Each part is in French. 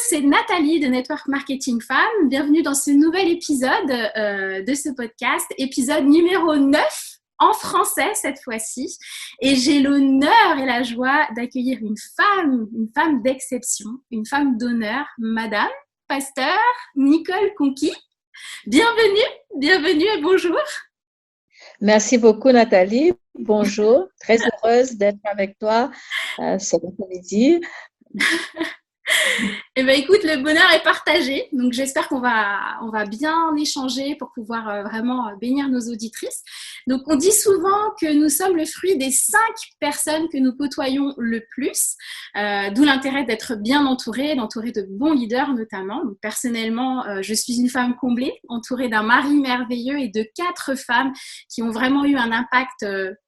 c'est Nathalie de Network Marketing Femmes. Bienvenue dans ce nouvel épisode de ce podcast, épisode numéro 9 en français cette fois-ci. Et j'ai l'honneur et la joie d'accueillir une femme d'exception, une femme d'honneur, Madame Pasteur Nicole Conqui. Bienvenue et bonjour. Merci beaucoup Nathalie, bonjour, très heureuse d'être avec toi cet après-midi. Eh bien, écoute, le bonheur est partagé. Donc, j'espère qu'on va bien échanger pour pouvoir vraiment bénir nos auditrices. Donc, on dit souvent que nous sommes le fruit des 5 personnes que nous côtoyons le plus, d'où l'intérêt d'être bien entourée, d'entourer de bons leaders notamment. Donc, personnellement, je suis une femme comblée, entourée d'un mari merveilleux et de 4 femmes qui ont vraiment eu un impact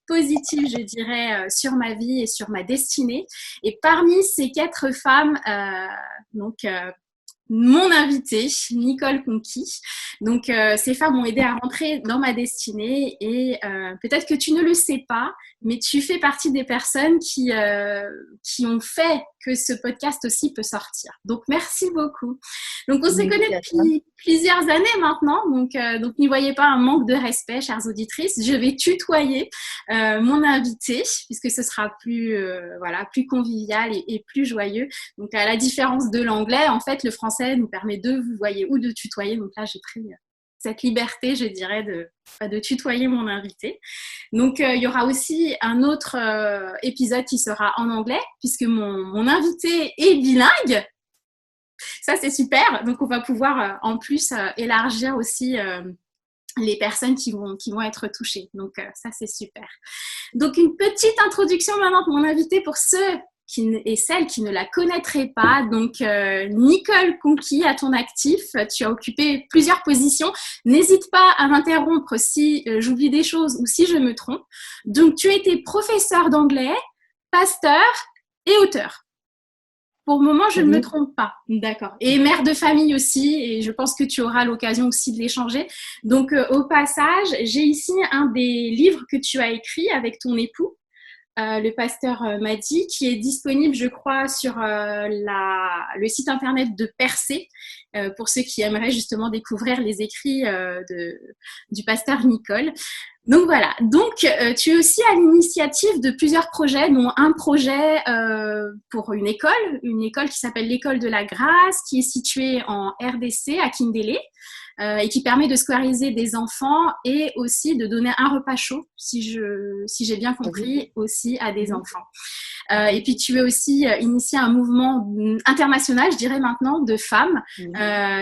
positif, je dirais, sur ma vie et sur ma destinée. Et parmi ces 4 femmes, mon invitée, Nicole Conqui. Donc, ces femmes m'ont aidé à rentrer dans ma destinée et peut-être que tu ne le sais pas, mais tu fais partie des personnes qui ont fait que ce podcast aussi peut sortir. Donc, merci beaucoup. Donc, on se connaît depuis plusieurs années maintenant. Donc n'y voyez pas un manque de respect, chères auditrices. Je vais tutoyer mon invité puisque ce sera plus convivial et plus joyeux. Donc, à la différence de l'anglais, en fait, le français nous permet de vous voyer ou de tutoyer. Donc là, j'ai pris cette liberté, je dirais, de tutoyer mon invité. Donc, il y aura aussi un autre épisode qui sera en anglais, puisque mon invité est bilingue. Ça, c'est super. Donc, on va pouvoir en plus élargir aussi les personnes qui vont être touchées. Donc, ça, c'est super. Donc, une petite introduction maintenant de mon invité pour ceux et celles qui ne la connaîtraient pas. Donc, Nicole Conqui, à ton actif, tu as occupé plusieurs positions. N'hésite pas à m'interrompre si j'oublie des choses ou si je me trompe. Donc, tu as été professeur d'anglais, pasteur et auteur. Pour le moment, je ne me trompe pas. D'accord. Et mère de famille aussi, et je pense que tu auras l'occasion aussi de l'échanger. Donc, au passage, j'ai ici un des livres que tu as écrit avec ton époux, le pasteur Madi, qui est disponible, je crois, sur le site internet de Percé, pour ceux qui aimeraient justement découvrir les écrits du pasteur Nicole. Donc voilà, donc tu es aussi à l'initiative de plusieurs projets, dont un projet pour une école qui s'appelle l'École de la Grâce, qui est située en RDC à Kindélé, et qui permet de scolariser des enfants et aussi de donner un repas chaud, si j'ai bien compris, aussi à des enfants. Et puis tu as aussi initié un mouvement international, je dirais maintenant, de femmes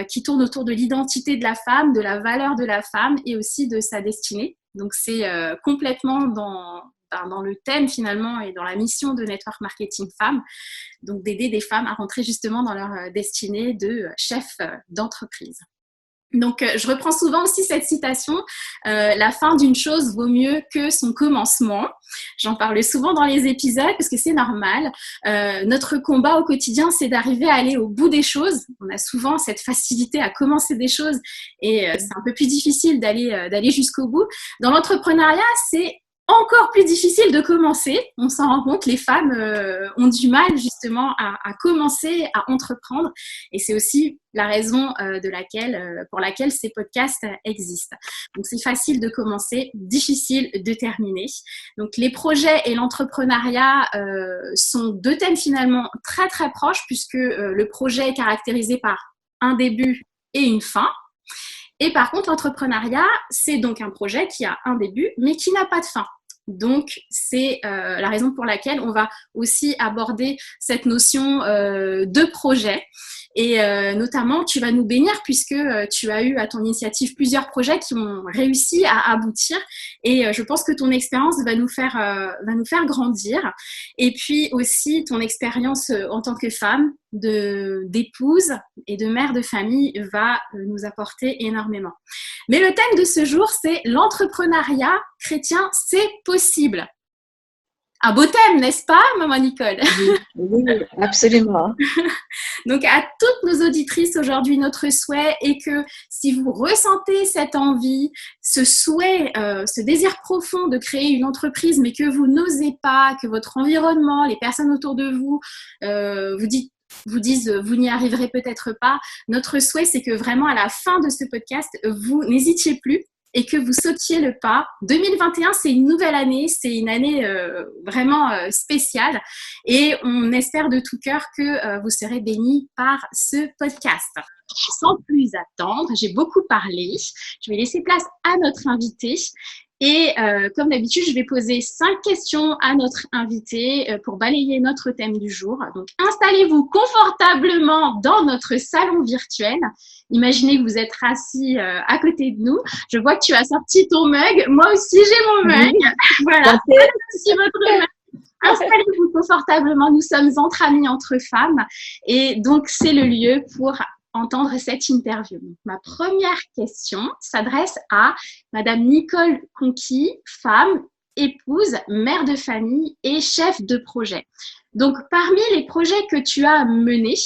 qui tourne autour de l'identité de la femme, de la valeur de la femme et aussi de sa destinée. Donc c'est complètement dans le thème finalement et dans la mission de Network Marketing Femmes, donc d'aider des femmes à rentrer justement dans leur destinée de chef d'entreprise. Donc, je reprends souvent aussi cette citation, la fin d'une chose vaut mieux que son commencement. J'en parle souvent dans les épisodes parce que c'est normal. Notre combat au quotidien, c'est d'arriver à aller au bout des choses. On a souvent cette facilité à commencer des choses et c'est un peu plus difficile d'aller jusqu'au bout. Dans l'entrepreneuriat, c'est encore plus difficile de commencer. On s'en rend compte, les femmes ont du mal justement à commencer, à entreprendre. Et c'est aussi la raison pour laquelle ces podcasts existent. Donc, c'est facile de commencer, difficile de terminer. Donc, les projets et l'entrepreneuriat sont 2 thèmes finalement très, très proches puisque le projet est caractérisé par un début et une fin. Et par contre, l'entrepreneuriat, c'est donc un projet qui a un début, mais qui n'a pas de fin. Donc, c'est la raison pour laquelle on va aussi aborder cette notion de projet. Et notamment, tu vas nous bénir puisque tu as eu à ton initiative plusieurs projets qui ont réussi à aboutir. Et je pense que ton expérience va nous faire grandir. Et puis aussi, ton expérience en tant que femme, d'épouse et de mère de famille va nous apporter énormément. Mais le thème de ce jour, c'est l'entrepreneuriat chrétien, c'est possible. Un beau thème, n'est-ce pas, maman Nicole? Oui, absolument. Donc, à toutes nos auditrices aujourd'hui, notre souhait est que si vous ressentez cette envie, ce souhait, ce désir profond de créer une entreprise, mais que vous n'osez pas, que votre environnement, les personnes autour de vous, vous dites vous disent vous n'y arriverez peut-être pas. Notre souhait, c'est que vraiment à la fin de ce podcast, vous n'hésitiez plus et que vous sautiez le pas. 2021, c'est une nouvelle année, c'est une année vraiment spéciale et on espère de tout cœur que vous serez bénis par ce podcast. Sans plus attendre, j'ai beaucoup parlé. Je vais laisser place à notre invité. Et comme d'habitude, je vais poser 5 questions à notre invité pour balayer notre thème du jour. Donc, installez-vous confortablement dans notre salon virtuel. Imaginez que vous êtes assis à côté de nous. Je vois que tu as sorti ton mug. Moi aussi, j'ai mon mug. Voilà, ici votre mug. Installez-vous confortablement. Nous sommes entre amis, entre femmes. Et donc, c'est le lieu pour entendre cette interview. Donc, ma première question s'adresse à Madame Nicole Conquis, femme, épouse, mère de famille et chef de projet. Donc, parmi les projets que tu as menés,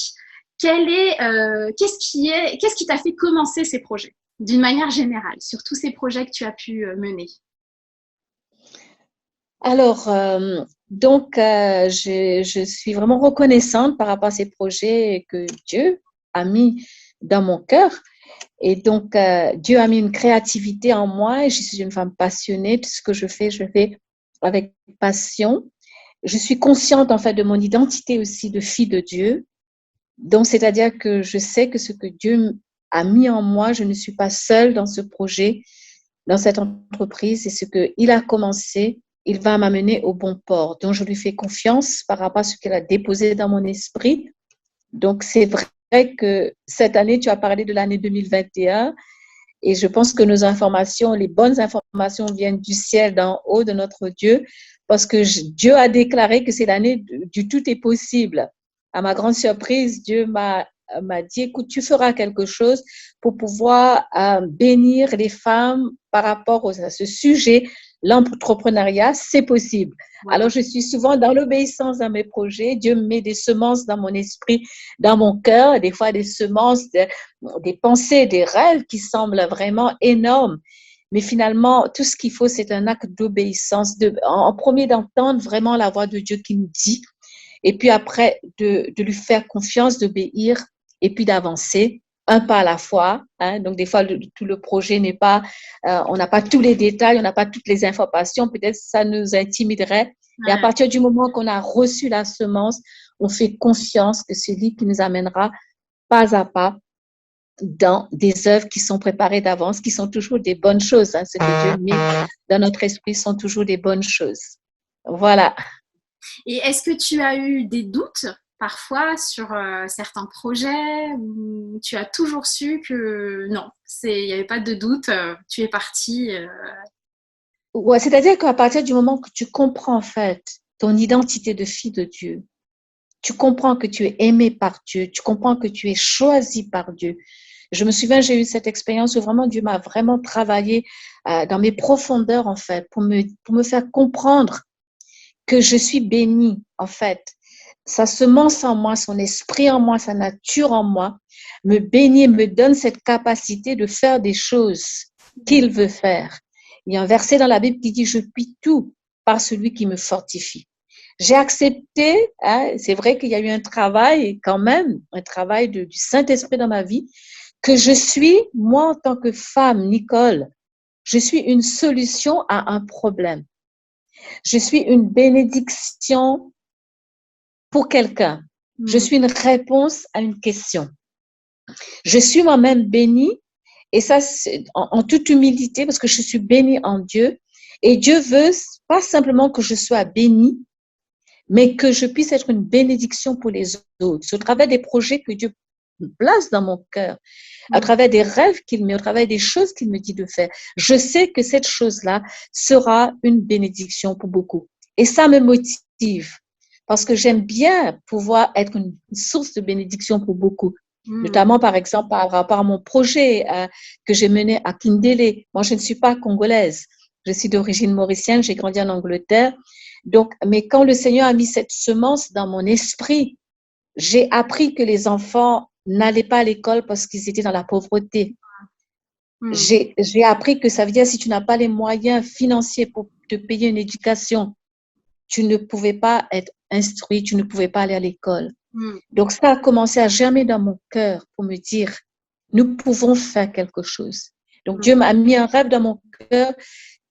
qu'est-ce qui t'a fait commencer ces projets, d'une manière générale, sur tous ces projets que tu as pu mener? Alors, je suis vraiment reconnaissante par rapport à ces projets que Dieu a mis dans mon cœur. Et donc, Dieu a mis une créativité en moi et je suis une femme passionnée. Tout ce que je fais avec passion. Je suis consciente, en fait, de mon identité aussi de fille de Dieu. Donc, c'est-à-dire que je sais que ce que Dieu a mis en moi, je ne suis pas seule dans ce projet, dans cette entreprise. Et ce qu'il a commencé, il va m'amener au bon port. Donc, je lui fais confiance par rapport à ce qu'il a déposé dans mon esprit. Donc, c'est vrai que cette année, tu as parlé de l'année 2021 et je pense que nos informations, les bonnes informations viennent du ciel d'en haut de notre Dieu parce que Dieu a déclaré que c'est l'année du tout est possible. À ma grande surprise, Dieu m'a dit, écoute, tu feras quelque chose pour pouvoir bénir les femmes par rapport à ce sujet. L'entrepreneuriat, c'est possible. Ouais. Alors, je suis souvent dans l'obéissance dans mes projets. Dieu me met des semences dans mon esprit, dans mon cœur, des fois des semences, des pensées, des rêves qui semblent vraiment énormes. Mais finalement, tout ce qu'il faut, c'est un acte d'obéissance. En premier, d'entendre vraiment la voix de Dieu qui nous dit, et puis après, de lui faire confiance, d'obéir, et puis d'avancer un pas à la fois. Hein. Donc, des fois, tout le projet n'est pas, on n'a pas tous les détails, on n'a pas toutes les informations. Peut-être ça nous intimiderait. Ouais. Et à partir du moment qu'on a reçu la semence, on fait confiance que c'est lui qui nous amènera pas à pas dans des œuvres qui sont préparées d'avance, qui sont toujours des bonnes choses. Hein. Ce que Dieu met dans notre esprit sont toujours des bonnes choses. Voilà. Et est-ce que tu as eu des doutes parfois sur certains projets où tu as toujours su que non, il n'y avait pas de doute, tu es partie Ouais, c'est-à-dire qu'à partir du moment que tu comprends en fait ton identité de fille de Dieu, tu comprends que tu es aimée par Dieu, tu comprends que tu es choisie par Dieu. Je me souviens, j'ai eu cette expérience où vraiment Dieu m'a vraiment travaillé dans mes profondeurs en fait pour me faire comprendre que je suis bénie en fait. Sa semence en moi, son esprit en moi, sa nature en moi, me bénit, me donne cette capacité de faire des choses qu'il veut faire. Il y a un verset dans la Bible qui dit « Je puis tout par celui qui me fortifie ». J'ai accepté, hein, c'est vrai qu'il y a eu un travail quand même, un travail du Saint-Esprit dans ma vie, que je suis, moi en tant que femme, Nicole, je suis une solution à un problème. Je suis une bénédiction pour quelqu'un. Je suis une réponse à une question. Je suis moi-même bénie, et ça, c'est en toute humilité, parce que je suis bénie en Dieu. Et Dieu veut pas simplement que je sois bénie, mais que je puisse être une bénédiction pour les autres. C'est au travers des projets que Dieu place dans mon cœur, à travers des rêves qu'il met, au travers des choses qu'il me dit de faire. Je sais que cette chose-là sera une bénédiction pour beaucoup. Et ça me motive. Parce que j'aime bien pouvoir être une source de bénédiction pour beaucoup. Notamment, par exemple, par rapport à mon projet que j'ai mené à Kindélé. Moi, je ne suis pas congolaise. Je suis d'origine mauricienne, j'ai grandi en Angleterre. Donc, mais quand le Seigneur a mis cette semence dans mon esprit, j'ai appris que les enfants n'allaient pas à l'école parce qu'ils étaient dans la pauvreté. J'ai appris que ça veut dire si tu n'as pas les moyens financiers pour te payer une éducation, tu ne pouvais pas être instruit, tu ne pouvais pas aller à l'école. Mm. Donc, ça a commencé à germer dans mon cœur pour me dire, nous pouvons faire quelque chose. Donc, Dieu m'a mis un rêve dans mon cœur.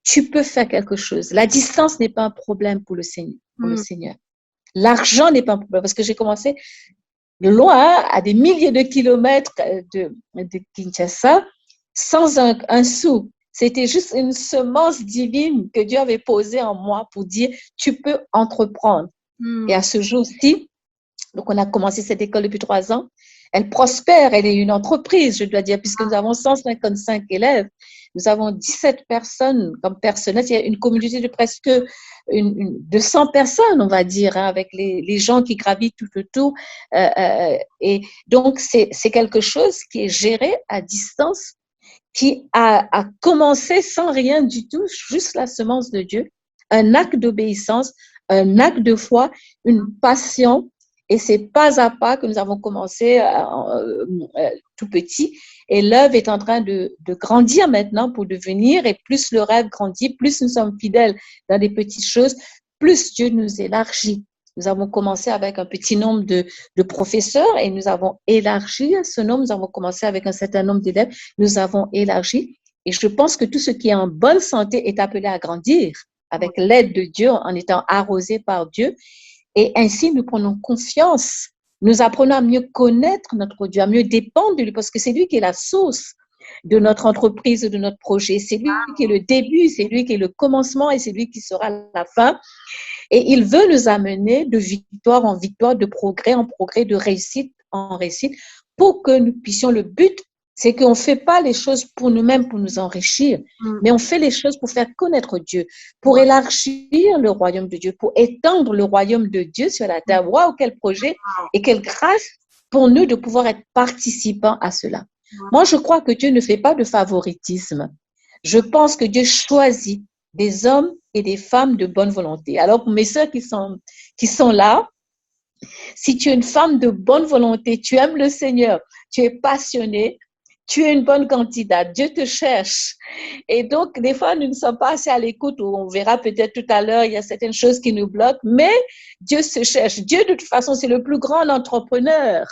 Tu peux faire quelque chose. La distance n'est pas un problème pour le Seigneur. L'argent n'est pas un problème parce que j'ai commencé loin, à des milliers de kilomètres de Kinshasa, sans un sou. C'était juste une semence divine que Dieu avait posée en moi pour dire, tu peux entreprendre. Et à ce jour-ci, donc on a commencé cette école depuis 3 ans. Elle prospère, elle est une entreprise, je dois dire, puisque nous avons 155 élèves. Nous avons 17 personnes comme personnel. Il y a une communauté de presque de 100 personnes, on va dire, hein, avec les gens qui gravitent tout autour. Et donc, c'est quelque chose qui est géré à distance, qui a commencé sans rien du tout, juste la semence de Dieu, un acte d'obéissance, un acte de foi, une passion. Et c'est pas à pas que nous avons commencé tout petit. Et l'œuvre est en train de grandir maintenant pour devenir, et plus le rêve grandit, plus nous sommes fidèles dans des petites choses, plus Dieu nous élargit. Nous avons commencé avec un petit nombre de professeurs et nous avons élargi ce nombre. Nous avons commencé avec un certain nombre d'élèves. Nous avons élargi. Et je pense que tout ce qui est en bonne santé est appelé à grandir avec l'aide de Dieu, en étant arrosé par Dieu. Et ainsi, nous prenons confiance. Nous apprenons à mieux connaître notre Dieu, à mieux dépendre de lui, parce que c'est lui qui est la source de notre entreprise, de notre projet. C'est lui qui est le début, c'est lui qui est le commencement et c'est lui qui sera la fin. Et il veut nous amener de victoire en victoire, de progrès en progrès, de réussite en réussite, pour que nous puissions, le but, c'est qu'on ne fait pas les choses pour nous-mêmes, pour nous enrichir, mais on fait les choses pour faire connaître Dieu, pour élargir le royaume de Dieu, pour étendre le royaume de Dieu sur la terre. Waouh, quel projet et quelle grâce pour nous de pouvoir être participants à cela. Moi, je crois que Dieu ne fait pas de favoritisme. Je pense que Dieu choisit des hommes et des femmes de bonne volonté. Alors, pour mes sœurs qui sont là, si tu es une femme de bonne volonté, tu aimes le Seigneur, tu es passionnée, tu es une bonne candidate, Dieu te cherche. Et donc, des fois, nous ne sommes pas assez à l'écoute, ou on verra peut-être tout à l'heure, il y a certaines choses qui nous bloquent, mais Dieu se cherche. Dieu, de toute façon, c'est le plus grand entrepreneur.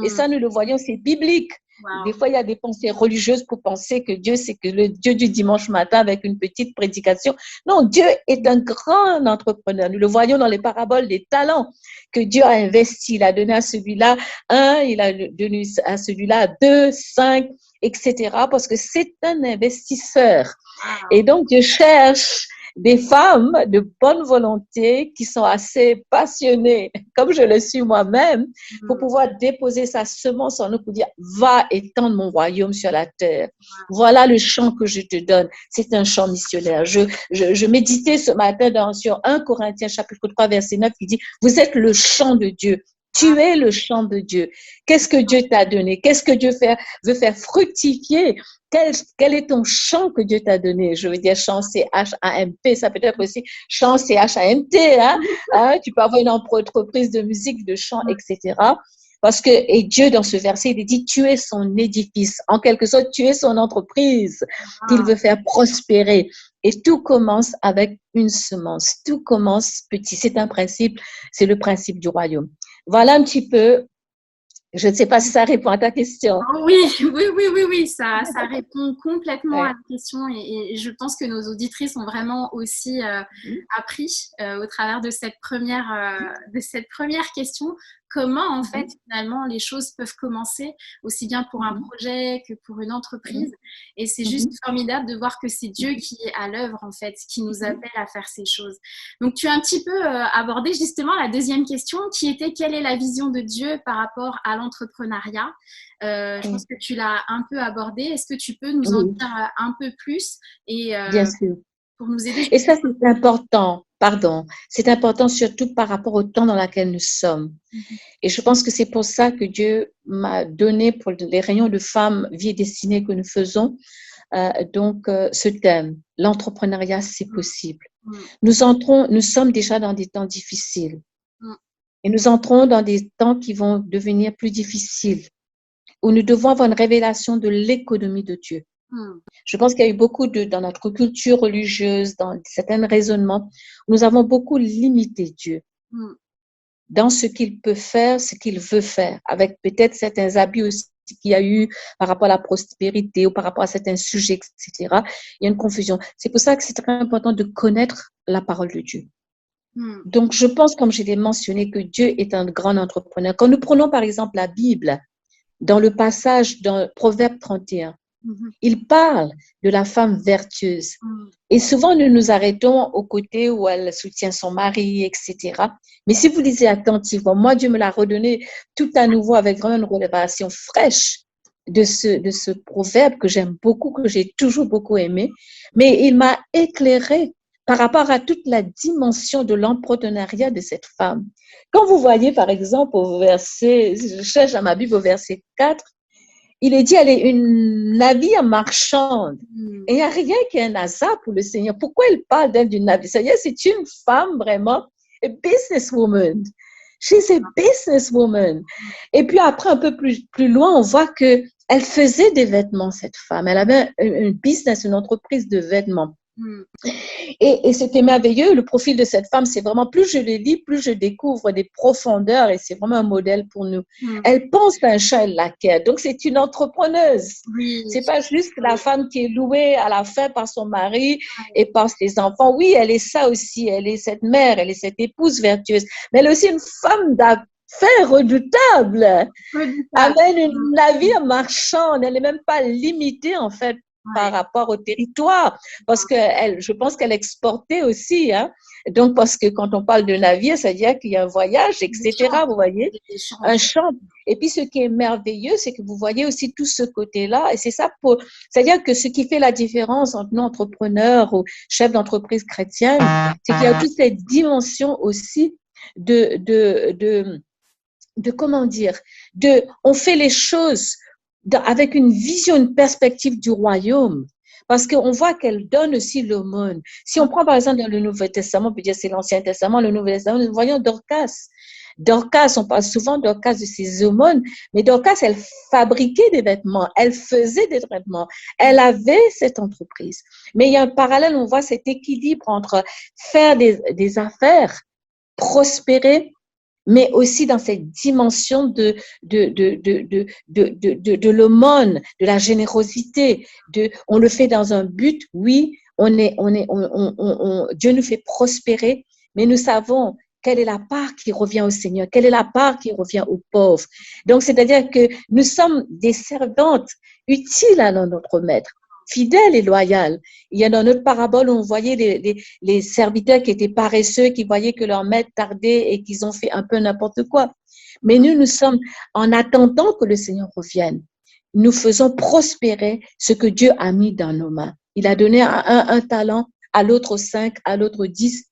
Et ça, nous le voyons, c'est biblique. Wow. Des fois, il y a des pensées religieuses pour penser que Dieu, c'est que le Dieu du dimanche matin avec une petite prédication. Non, Dieu est un grand entrepreneur. Nous le voyons dans les paraboles des talents que Dieu a investi. Il a donné à celui-là 1, il a donné à celui-là 2, 5, etc. Parce que c'est un investisseur. Wow. Et donc, Dieu cherche des femmes de bonne volonté qui sont assez passionnées, comme je le suis moi-même, pour pouvoir déposer sa semence en nous pour dire, va étendre mon royaume sur la terre. Voilà le champ que je te donne. C'est un champ missionnaire. Je méditais ce matin sur 1 Corinthiens chapitre 3 verset 9 qui dit, vous êtes le champ de Dieu. Tu es le champ de Dieu. Qu'est-ce que Dieu t'a donné? Qu'est-ce que Dieu veut faire fructifier? Quel est ton champ que Dieu t'a donné? Je veux dire champ C-H-A-M-P, ça peut être aussi champ C-H-A-M-T. Tu peux avoir une entreprise de musique, de chant, etc. Parce que, et Dieu, dans ce verset, il dit, tu es son édifice. En quelque sorte, tu es son entreprise qu'il veut faire prospérer. Et tout commence avec une semence. Tout commence petit. C'est un principe, c'est le principe du royaume. Voilà un petit peu. Je ne sais pas si ça répond à ta question. Oui, ça répond complètement à la question et je pense que nos auditrices ont vraiment aussi appris au travers de cette première question comment en fait finalement les choses peuvent commencer aussi bien pour un projet que pour une entreprise et c'est juste formidable de voir que c'est Dieu qui est à l'œuvre en fait, qui nous appelle à faire ces choses. Donc tu as un petit peu abordé justement la deuxième question qui était quelle est la vision de Dieu par rapport à l'entrepreneuriat. Je pense que tu l'as un peu abordé. Est-ce que tu peux nous en dire un peu plus et bien sûr. Pour nous aider? Et ça, c'est important. Pardon. C'est important surtout par rapport au temps dans lequel nous sommes. Et je pense que c'est pour ça que Dieu m'a donné pour les réunions de femmes vie et destinée que nous faisons, ce thème. L'entrepreneuriat, c'est possible. Nous sommes déjà dans des temps difficiles. Et nous entrons dans des temps qui vont devenir plus difficiles, où nous devons avoir une révélation de l'économie de Dieu. Je pense qu'il y a eu beaucoup dans notre culture religieuse, dans certains raisonnements, nous avons beaucoup limité Dieu. dans ce qu'il peut faire, ce qu'il veut faire, avec peut-être certains abus aussi qu'il y a eu par rapport à la prospérité ou par rapport à certains sujets, etc. Il y a une confusion. C'est pour ça que c'est très important de connaître la parole de Dieu. Donc, je pense, comme je l'ai mentionné, que Dieu est un grand entrepreneur. Quand nous prenons, par exemple, la Bible, dans le passage dans Proverbe 31, il parle de la femme vertueuse. Et souvent, nous nous arrêtons au côté où elle soutient son mari, etc. Mais si vous lisez attentivement, moi, Dieu me l'a redonné tout à nouveau avec vraiment une révélation fraîche de ce proverbe que j'aime beaucoup, que j'ai toujours beaucoup aimé. Mais il m'a éclairé par rapport à toute la dimension de l'entrepreneuriat de cette femme. Quand vous voyez, par exemple, au verset, je cherche dans ma Bible au verset 4, il est dit, elle est une navire marchande. Et il n'y a rien qui est un hasard pour le Seigneur. Pourquoi il parle d'elle d'une navire? C'est-à-dire, c'est une femme vraiment, a businesswoman. She's a businesswoman. Et puis après, un peu plus loin, on voit que elle faisait des vêtements, cette femme. Elle avait un business, une entreprise de vêtements. Et c'était merveilleux. Le profil de cette femme, c'est vraiment, plus je le lis, plus je découvre des profondeurs et c'est vraiment un modèle pour nous. Elle pense à un chat, elle l'acquiert. Donc, c'est une entrepreneuse. C'est pas juste la femme qui est louée à la fin par son mari et par ses enfants. Oui, elle est ça aussi. Elle est cette mère, elle est cette épouse vertueuse. Mais elle est aussi une femme d'affaires redoutable. Avec une navire marchande. Elle n'est même pas limitée, en fait, par rapport au territoire, parce que je pense qu'elle exportait aussi, hein. Donc, parce que quand on parle de navire, c'est-à-dire qu'il y a un voyage, etc., vous voyez, un champ. Et puis, ce qui est merveilleux, c'est que vous voyez aussi tout ce côté-là, et c'est ça c'est-à-dire que ce qui fait la différence entre nous, entrepreneurs ou chefs d'entreprise chrétiennes, c'est qu'il y a toute cette dimension aussi de comment dire, on fait les choses avec une vision, une perspective du royaume, parce qu'on voit qu'elle donne aussi l'aumône. Si on prend par exemple dans le Nouveau Testament, on peut dire c'est l'Ancien Testament, le Nouveau Testament, nous voyons Dorcas. Dorcas, on parle souvent de Dorcas de ses aumônes, mais Dorcas, elle fabriquait des vêtements, elle faisait des vêtements, elle avait cette entreprise. Mais il y a un parallèle, on voit cet équilibre entre faire des affaires, prospérer, mais aussi dans cette dimension de l'aumône, de la générosité, on le fait dans un but, oui, Dieu nous fait prospérer, mais nous savons quelle est la part qui revient au Seigneur, quelle est la part qui revient aux pauvres. Donc, c'est-à-dire que nous sommes des servantes utiles à notre maître, fidèles et loyales. Il y a dans notre parabole, on voyait les serviteurs qui étaient paresseux, qui voyaient que leur maître tardait et qu'ils ont fait un peu n'importe quoi. Mais nous sommes, en attendant que le Seigneur revienne, nous faisons prospérer ce que Dieu a mis dans nos mains. Il a donné à un talent, à l'autre 5, à l'autre 10,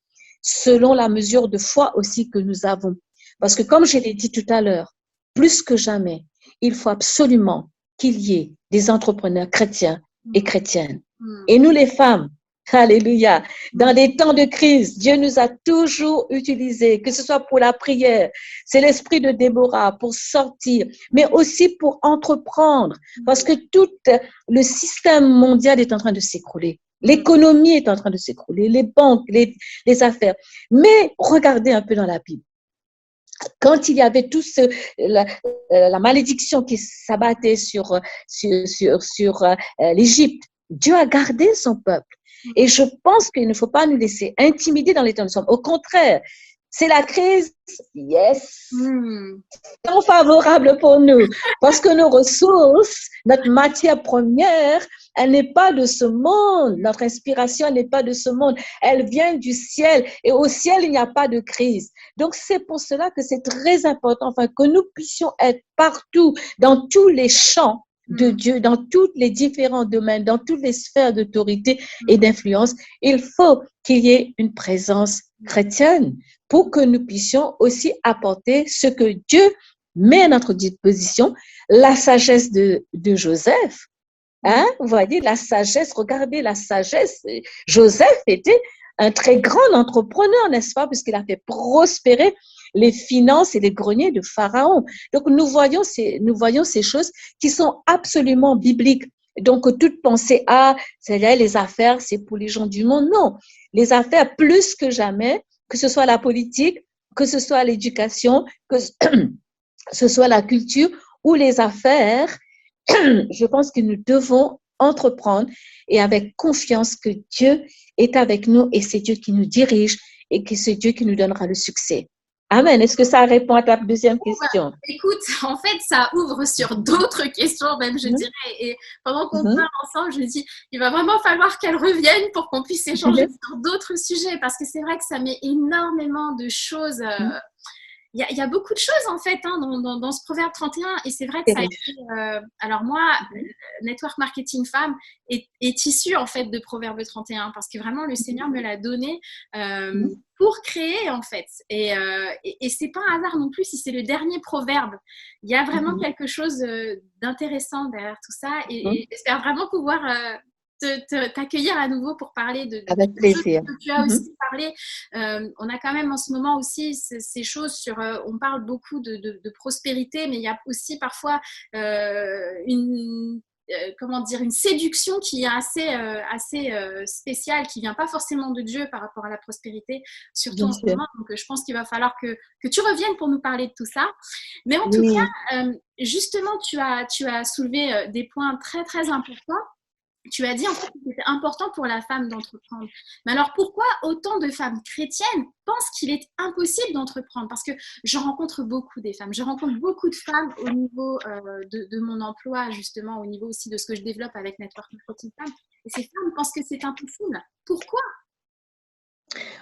selon la mesure de foi aussi que nous avons. Parce que comme je l'ai dit tout à l'heure, plus que jamais, il faut absolument qu'il y ait des entrepreneurs chrétiens et chrétiennes. Et nous les femmes, alléluia, dans des temps de crise, Dieu nous a toujours utilisés, que ce soit pour la prière, c'est l'esprit de Déborah pour sortir, mais aussi pour entreprendre, parce que tout le système mondial est en train de s'écrouler. L'économie est en train de s'écrouler, les banques, les affaires. Mais regardez un peu dans la Bible. Quand il y avait tout la malédiction qui s'abattait sur l'Égypte, Dieu a gardé son peuple. Et je pense qu'il ne faut pas nous laisser intimider dans les temps où nous sommes. Au contraire, c'est la crise, yes, c'est favorable pour nous, parce que nos ressources, notre matière première, elle n'est pas de ce monde. Notre inspiration, elle n'est pas de ce monde. Elle vient du ciel. Et au ciel, il n'y a pas de crise. Donc, c'est pour cela que c'est très important, enfin, que nous puissions être partout, dans tous les champs de Dieu, dans tous les différents domaines, dans toutes les sphères d'autorité et d'influence. Il faut qu'il y ait une présence chrétienne pour que nous puissions aussi apporter ce que Dieu met à notre disposition, la sagesse de Joseph. Hein? Vous voyez, la sagesse, regardez la sagesse. Joseph était un très grand entrepreneur, n'est-ce pas, puisqu'il a fait prospérer les finances et les greniers de Pharaon. Donc, nous voyons ces choses qui sont absolument bibliques. Donc, toute pensée c'est-à-dire les affaires, c'est pour les gens du monde. Non, les affaires, plus que jamais, que ce soit la politique, que ce soit l'éducation, que ce soit la culture ou les affaires, je pense que nous devons entreprendre et avec confiance que Dieu est avec nous et c'est Dieu qui nous dirige et que c'est Dieu qui nous donnera le succès. Amen. Est-ce que ça répond à ta deuxième question? Écoute, en fait, ça ouvre sur d'autres questions, même, je dirais. Et pendant qu'on parle ensemble, je me dis, il va vraiment falloir qu'elle revienne pour qu'on puisse échanger sur d'autres sujets, parce que c'est vrai que ça met énormément de choses. Il y a beaucoup de choses, en fait, hein, dans ce Proverbe 31. Et c'est vrai que ça a été… alors moi, Network Marketing Femme est issu, en fait, de Proverbe 31, parce que vraiment, le Seigneur me l'a donné pour créer, en fait. Et c'est pas un hasard non plus si c'est le dernier proverbe. Il y a vraiment quelque chose d'intéressant derrière tout ça. Et j'espère vraiment pouvoir… t'accueillir à nouveau pour parler de avec plaisir. Que tu as aussi parlé. On a quand même en ce moment aussi ces choses sur… on parle beaucoup de prospérité, mais il y a aussi parfois une séduction qui est assez spéciale, qui vient pas forcément de Dieu par rapport à la prospérité, surtout en ce moment. Donc, je pense qu'il va falloir que tu reviennes pour nous parler de tout ça. Mais en tout cas, justement, tu as soulevé des points très, très importants. Tu as dit en fait que c'était important pour la femme d'entreprendre. Mais alors pourquoi autant de femmes chrétiennes pensent qu'il est impossible d'entreprendre? Parce que je rencontre beaucoup des femmes. Je rencontre beaucoup de femmes au niveau de mon emploi, justement, au niveau aussi de ce que je développe avec Network Marketing Femmes. Et ces femmes pensent que c'est impossible. Pourquoi?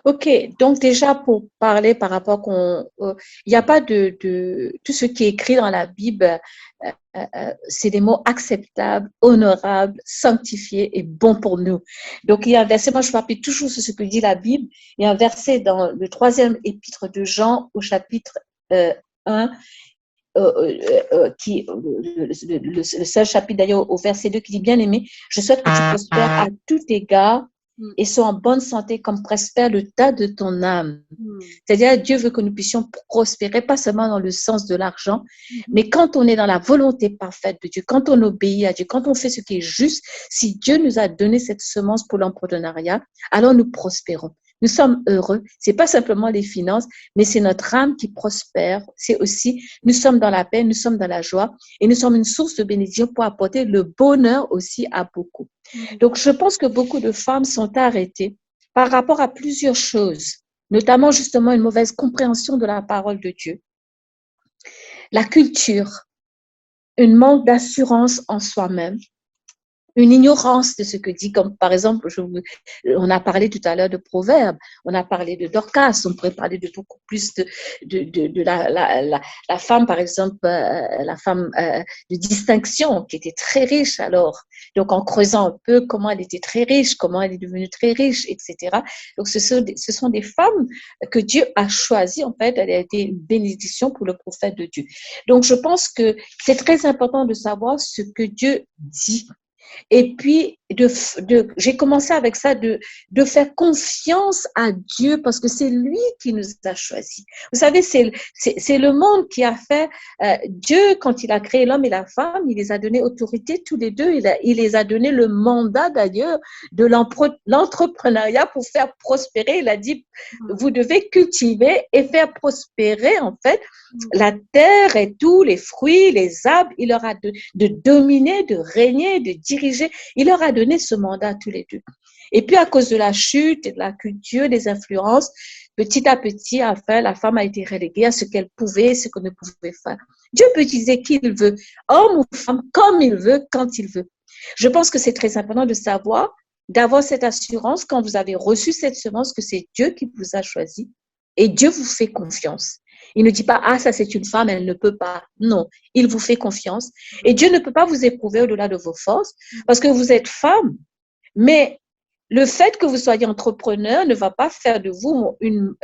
Ok, donc déjà pour parler par rapport il n'y a pas de tout ce qui est écrit dans la Bible, c'est des mots acceptables, honorables, sanctifiés et bons pour nous. Donc il y a un verset, moi je m'appuie toujours sur ce que dit la Bible, il y a un verset dans le 3e épître de Jean au chapitre 1, le seul chapitre d'ailleurs au verset 2 qui dit bien aimé, je souhaite que tu prospères à tout égard et sois en bonne santé comme prospère le tas de ton âme. C'est-à-dire, Dieu veut que nous puissions prospérer, pas seulement dans le sens de l'argent, mais quand on est dans la volonté parfaite de Dieu, quand on obéit à Dieu, quand on fait ce qui est juste, si Dieu nous a donné cette semence pour l'entrepreneuriat, alors nous prospérons. Nous sommes heureux. C'est pas simplement les finances, mais c'est notre âme qui prospère. C'est aussi, nous sommes dans la paix, nous sommes dans la joie et nous sommes une source de bénédiction pour apporter le bonheur aussi à beaucoup. Donc, je pense que beaucoup de femmes sont arrêtées par rapport à plusieurs choses, notamment justement une mauvaise compréhension de la parole de Dieu, la culture, un manque d'assurance en soi-même, une ignorance de ce que dit, comme par exemple, on a parlé tout à l'heure de Proverbes, on a parlé de Dorcas, on pourrait parler de beaucoup plus de la femme, par exemple, la femme de distinction qui était très riche alors. Donc, en creusant un peu comment elle était très riche, comment elle est devenue très riche, etc. Donc, ce sont des femmes que Dieu a choisies, en fait, elle a été une bénédiction pour le prophète de Dieu. Donc, je pense que c'est très important de savoir ce que Dieu dit. Et puis, j'ai commencé avec ça, de faire confiance à Dieu parce que c'est lui qui nous a choisis. Vous savez, c'est le monde qui a fait, Dieu, quand il a créé l'homme et la femme, il les a donné autorité tous les deux, il les a donné le mandat d'ailleurs de l'entrepreneuriat pour faire prospérer. Il a dit, vous devez cultiver et faire prospérer en fait la terre et tous les fruits, les arbres. Il leur a de dominer, de régner, de diriger. Il leur a donné ce mandat à tous les deux. Et puis, à cause de la chute et de la culture, des influences, petit à petit, enfin, la femme a été reléguée à ce qu'elle pouvait, ce qu'elle ne pouvait faire. Dieu peut utiliser qui il veut, homme ou femme, comme il veut, quand il veut. Je pense que c'est très important de savoir, d'avoir cette assurance quand vous avez reçu cette semence que c'est Dieu qui vous a choisi et Dieu vous fait confiance. Il ne dit pas, ah, ça c'est une femme, elle ne peut pas. Non, il vous fait confiance. Et Dieu ne peut pas vous éprouver au-delà de vos forces parce que vous êtes femme. Mais le fait que vous soyez entrepreneur ne va pas faire de vous une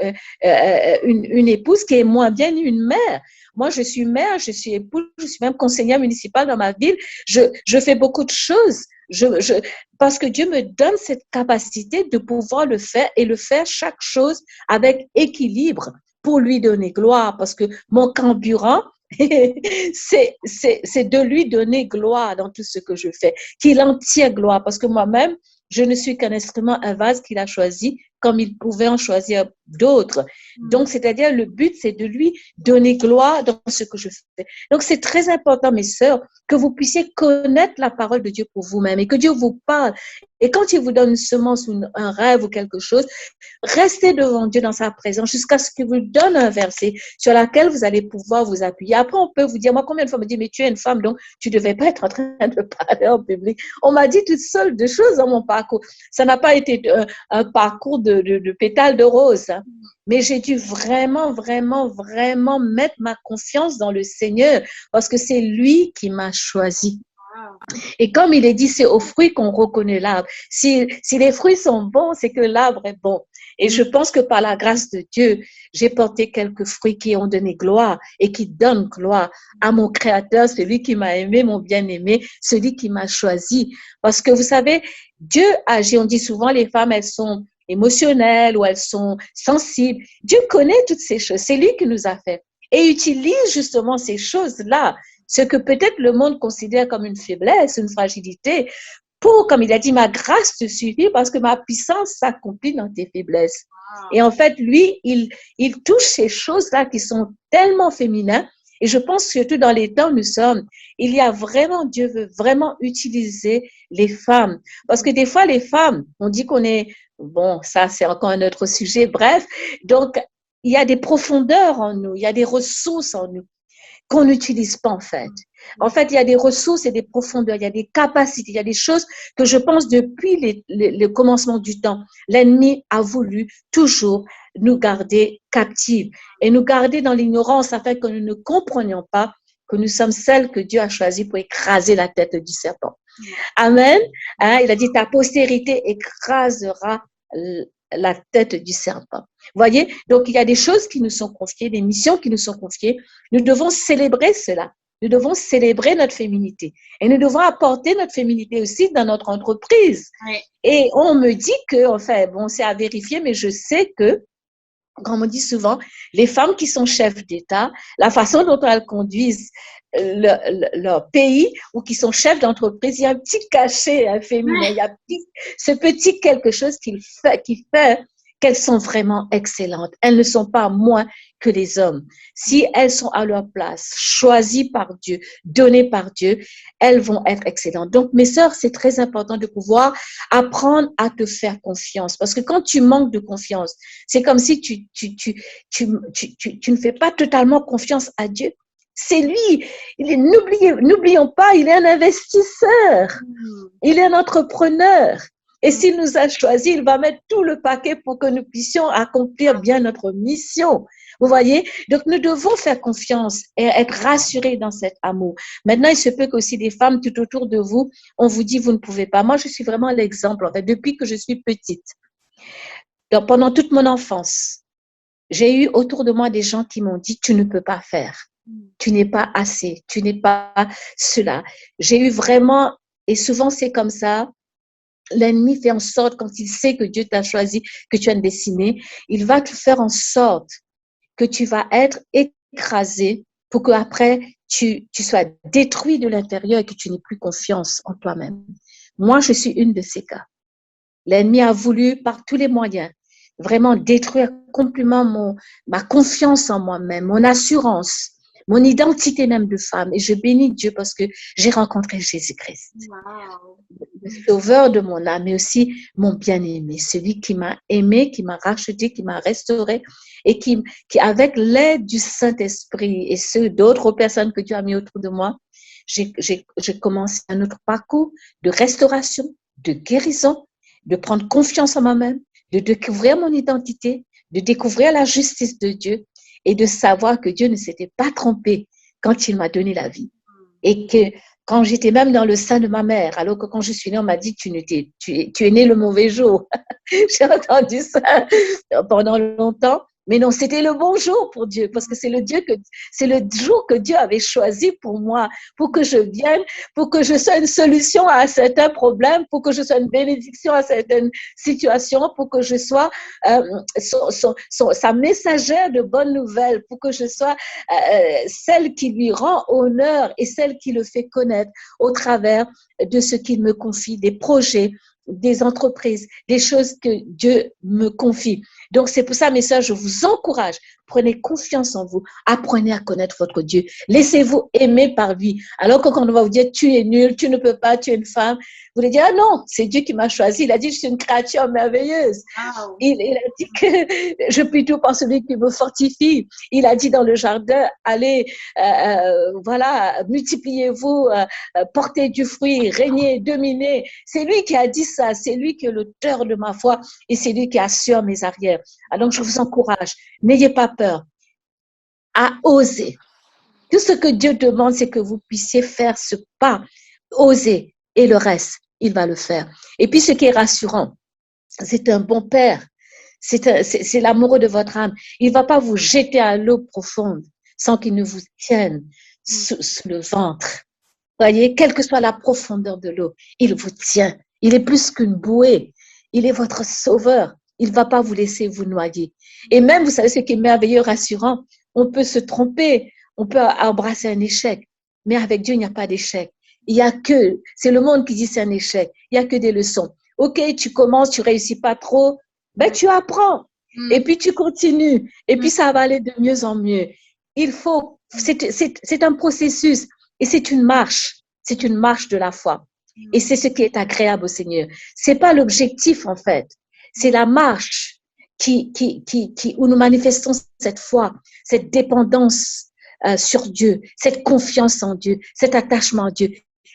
épouse qui est moins bien une mère. Moi, je suis mère, je suis épouse, je suis même conseillère municipale dans ma ville. Je fais beaucoup de choses. Parce que Dieu me donne cette capacité de pouvoir le faire et le faire chaque chose avec équilibre pour lui donner gloire. Parce que mon carburant, c'est de lui donner gloire dans tout ce que je fais, qu'il en tire gloire. Parce que moi-même, je ne suis qu'un instrument, un vase qu'il a choisi comme il pouvait en choisir d'autres. Donc, c'est-à-dire, le but, c'est de lui donner gloire dans ce que je fais. Donc, c'est très important, mes sœurs, que vous puissiez connaître la parole de Dieu pour vous-même et que Dieu vous parle. Et quand il vous donne une semence ou un rêve ou quelque chose, restez devant Dieu dans sa présence jusqu'à ce qu'il vous donne un verset sur lequel vous allez pouvoir vous appuyer. Après, on peut vous dire, moi, combien de fois on me dit, mais tu es une femme, donc tu ne devais pas être en train de parler en public. On m'a dit toutes sortes de choses dans mon parcours. Ça n'a pas été un parcours de pétales de rose, hein. Mais j'ai dû vraiment, vraiment, vraiment mettre ma confiance dans le Seigneur parce que c'est lui qui m'a choisi. Et comme il est dit, c'est aux fruits qu'on reconnaît l'arbre. Si les fruits sont bons, c'est que l'arbre est bon. Et je pense que par la grâce de Dieu, j'ai porté quelques fruits qui ont donné gloire et qui donnent gloire à mon Créateur, celui qui m'a aimé, mon bien-aimé, celui qui m'a choisi. Parce que vous savez, Dieu agit. On dit souvent, les femmes, elles sont émotionnelles ou elles sont sensibles. Dieu connaît toutes ces choses. C'est lui qui nous a fait. Et utilise justement ces choses-là, ce que peut-être le monde considère comme une faiblesse, une fragilité, pour, comme il a dit, ma grâce te suffit parce que ma puissance s'accomplit dans tes faiblesses. Et en fait, lui, il touche ces choses-là qui sont tellement féminines. Et je pense surtout dans les temps où nous sommes, il y a vraiment, Dieu veut vraiment utiliser les femmes. Parce que des fois, les femmes, on dit qu'on est, bon, ça c'est encore un autre sujet, bref. Donc, il y a des profondeurs en nous, il y a des ressources en nous qu'on n'utilise pas en fait. En fait, il y a des ressources et des profondeurs, il y a des capacités, il y a des choses que je pense depuis le commencement du temps, l'ennemi a voulu toujours nous garder captives et nous garder dans l'ignorance afin que nous ne comprenions pas que nous sommes celles que Dieu a choisies pour écraser la tête du serpent. Amen. Hein, il a dit, ta postérité écrasera la tête du serpent. Voyez, donc il y a des choses qui nous sont confiées, des missions qui nous sont confiées. Nous devons célébrer cela. Nous devons célébrer notre féminité. Et nous devons apporter notre féminité aussi dans notre entreprise. Oui. Et on me dit que, enfin, bon, c'est à vérifier, mais je sais que, comme on dit souvent, les femmes qui sont chefs d'État, la façon dont elles conduisent leur pays ou qui sont chefs d'entreprise, il y a un petit cachet féminin, il y a ce petit quelque chose qui fait qu'elles sont vraiment excellentes. Elles ne sont pas moins que les hommes. Si elles sont à leur place, choisies par Dieu, données par Dieu, elles vont être excellentes. Donc, mes sœurs, c'est très important de pouvoir apprendre à te faire confiance. Parce que quand tu manques de confiance, c'est comme si tu ne fais pas totalement confiance à Dieu. C'est lui. N'oublions pas, il est un investisseur. Il est un entrepreneur. Et s'il nous a choisis, il va mettre tout le paquet pour que nous puissions accomplir bien notre mission. Vous voyez? Donc, nous devons faire confiance et être rassurés dans cet amour. Maintenant, il se peut qu'aussi des femmes tout autour de vous, on vous dit, vous ne pouvez pas. Moi, je suis vraiment l'exemple, en fait, depuis que je suis petite. Donc, pendant toute mon enfance, j'ai eu autour de moi des gens qui m'ont dit, tu ne peux pas faire. Tu n'es pas assez. Tu n'es pas cela. J'ai eu vraiment, et souvent c'est comme ça, l'ennemi fait en sorte, quand il sait que Dieu t'a choisi, que tu as une destinée, il va te faire en sorte que tu vas être écrasé pour qu'après, tu sois détruit de l'intérieur et que tu n'aies plus confiance en toi-même. Moi, je suis une de ces cas. L'ennemi a voulu, par tous les moyens, vraiment détruire complètement ma confiance en moi-même, mon assurance, mon identité même de femme. Et je bénis Dieu parce que j'ai rencontré Jésus-Christ. Wow. Le sauveur de mon âme, mais aussi mon bien-aimé, celui qui m'a aimé, qui m'a racheté, qui m'a restauré et qui avec l'aide du Saint-Esprit et ceux d'autres personnes que Dieu a mis autour de moi, j'ai commencé un autre parcours de restauration, de guérison, de prendre confiance en moi-même, de découvrir mon identité, de découvrir la justice de Dieu et de savoir que Dieu ne s'était pas trompé quand il m'a donné la vie. Et que quand j'étais même dans le sein de ma mère, alors que quand je suis née, on m'a dit tu es née le mauvais jour. J'ai entendu ça pendant longtemps. Mais non, c'était le bon jour pour Dieu, parce que c'est le jour que Dieu avait choisi pour moi, pour que je vienne, pour que je sois une solution à certains problèmes, pour que je sois une bénédiction à certaines situations, pour que je sois sa messagère de bonnes nouvelles, pour que je sois celle qui lui rend honneur et celle qui le fait connaître au travers de ce qu'il me confie, des projets, des entreprises, des choses que Dieu me confie. Donc, c'est pour ça, mes sœurs, je vous encourage. Prenez confiance en vous. Apprenez à connaître votre Dieu. Laissez-vous aimer par lui. Alors que quand on va vous dire, tu es nul, tu ne peux pas, tu es une femme, vous allez dire, ah non, c'est Dieu qui m'a choisi. Il a dit, je suis une créature merveilleuse. Wow. Il a dit que je puis tout par celui qui me fortifie. Il a dit dans le jardin, allez, voilà, multipliez-vous, portez du fruit, régnez, dominez. C'est lui qui a dit ça. C'est lui qui est l'auteur de ma foi et c'est lui qui assure mes arrières. Alors, je vous encourage. N'ayez pas peur à oser. Tout ce que Dieu demande, c'est que vous puissiez faire ce pas, oser, et le reste, il va le faire. Et puis, ce qui est rassurant, c'est un bon père, c'est l'amoureux de votre âme. Il ne va pas vous jeter à l'eau profonde sans qu'il ne vous tienne sous le ventre. Voyez, quelle que soit la profondeur de l'eau, il vous tient. Il est plus qu'une bouée. Il est votre sauveur. Il ne va pas vous laisser vous noyer. Et même, vous savez, ce qui est merveilleux, rassurant, on peut se tromper, on peut embrasser un échec, mais avec Dieu, il n'y a pas d'échec. Il y a que, c'est le monde qui dit c'est un échec, il n'y a que des leçons. Ok, tu commences, tu réussis pas trop, ben tu apprends, et puis tu continues, et puis ça va aller de mieux en mieux. Il faut, c'est un processus, et c'est une marche de la foi. Et c'est ce qui est agréable au Seigneur. C'est pas l'objectif, en fait. C'est la marche où nous manifestons cette foi, cette dépendance sur Dieu, cette confiance en Dieu, cet attachement à Dieu.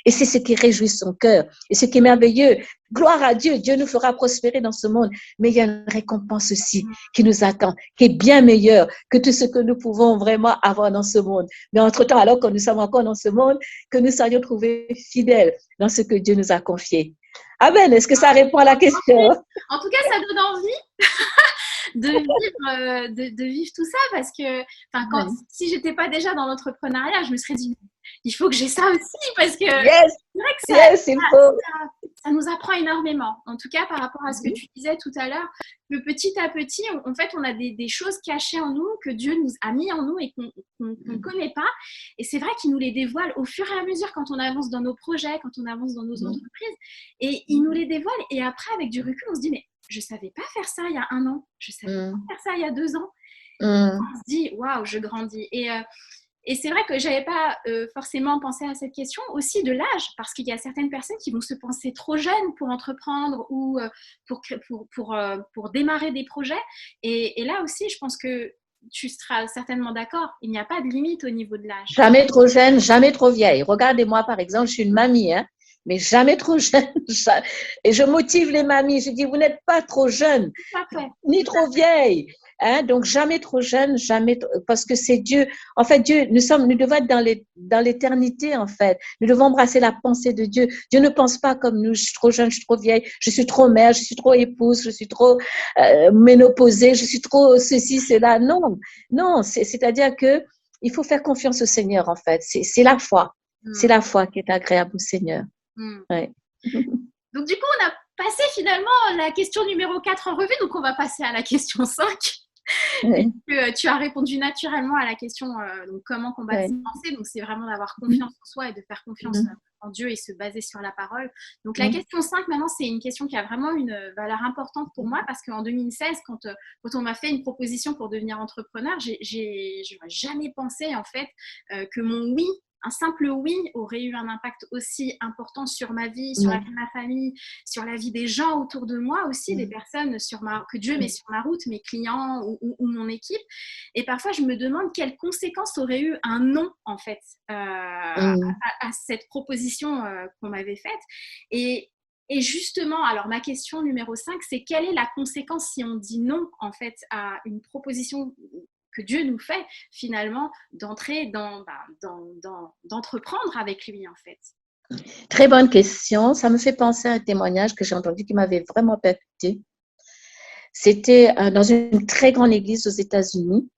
Et c'est ce qui réjouit son cœur. Et ce qui est merveilleux, gloire à Dieu, Dieu nous fera prospérer dans ce monde. Mais il y a une récompense aussi qui nous attend, qui est bien meilleure que tout ce que nous pouvons vraiment avoir dans ce monde. Mais entre-temps, alors que nous sommes encore dans ce monde, que nous soyons trouvés fidèles dans ce que Dieu nous a confié. Amen. Est-ce que ça répond à la question? En tout cas, ça donne envie de vivre tout ça parce que si j'étais pas déjà dans l'entrepreneuriat, je me serais dit il faut que j'ai ça aussi parce que c'est vrai que ça nous apprend énormément. En tout cas, par rapport à ce que tu disais tout à l'heure, que petit à petit, en fait, on a des choses cachées en nous que Dieu nous a mis en nous et qu'on ne connaît pas. Et c'est vrai qu'il nous les dévoile au fur et à mesure quand on avance dans nos projets, quand on avance dans nos entreprises. Et il nous les dévoile. Et après, avec du recul, on se dit, mais je ne savais pas faire ça il y a 1 an. Je ne savais pas faire ça il y a 2 ans. On se dit, waouh, je grandis. Et c'est vrai que je n'avais pas forcément pensé à cette question aussi de l'âge, parce qu'il y a certaines personnes qui vont se penser trop jeunes pour entreprendre ou pour démarrer des projets. Et là aussi, je pense que tu seras certainement d'accord, il n'y a pas de limite au niveau de l'âge. Jamais trop jeune, jamais trop vieille. Regardez-moi, par exemple, je suis une mamie, mais jamais trop jeune. Et je motive les mamies. Je dis, vous n'êtes pas trop jeune, ni trop vieille. Donc, jamais trop jeune, parce que c'est Dieu. En fait, Dieu, nous devons être dans l'éternité, en fait. Nous devons embrasser la pensée de Dieu. Dieu ne pense pas comme nous, je suis trop jeune, je suis trop vieille, je suis trop mère, je suis trop épouse, je suis trop ménopausée, je suis trop ceci, cela. Non, c'est-à-dire que il faut faire confiance au Seigneur, en fait. C'est la foi. C'est la foi qui est agréable au Seigneur. Ouais. Donc, du coup, on a passé finalement la question numéro 4 en revue, donc on va passer à la question 5. Tu as répondu naturellement à la question donc comment combattre ses pensées. Donc, c'est vraiment d'avoir confiance en soi et de faire confiance en Dieu et se baser sur la parole. Donc, la question 5, maintenant, c'est une question qui a vraiment une valeur importante pour moi parce qu'en 2016, quand on m'a fait une proposition pour devenir entrepreneur, je n'aurais jamais pensé en fait que mon oui, un simple oui aurait eu un impact aussi important sur ma vie, sur la vie de ma famille, sur la vie des gens autour de moi aussi, des personnes que Dieu met sur ma route, mes clients ou mon équipe. Et parfois, je me demande quelles conséquences aurait eu un non, en fait, à cette proposition qu'on m'avait faite. Et justement, alors ma question numéro 5, c'est quelle est la conséquence si on dit non, en fait, à une proposition que Dieu nous fait finalement d'entrer d'entreprendre avec lui en fait. Très bonne question. Ça me fait penser à un témoignage que j'ai entendu qui m'avait vraiment percuté. C'était dans une très grande église aux États-Unis.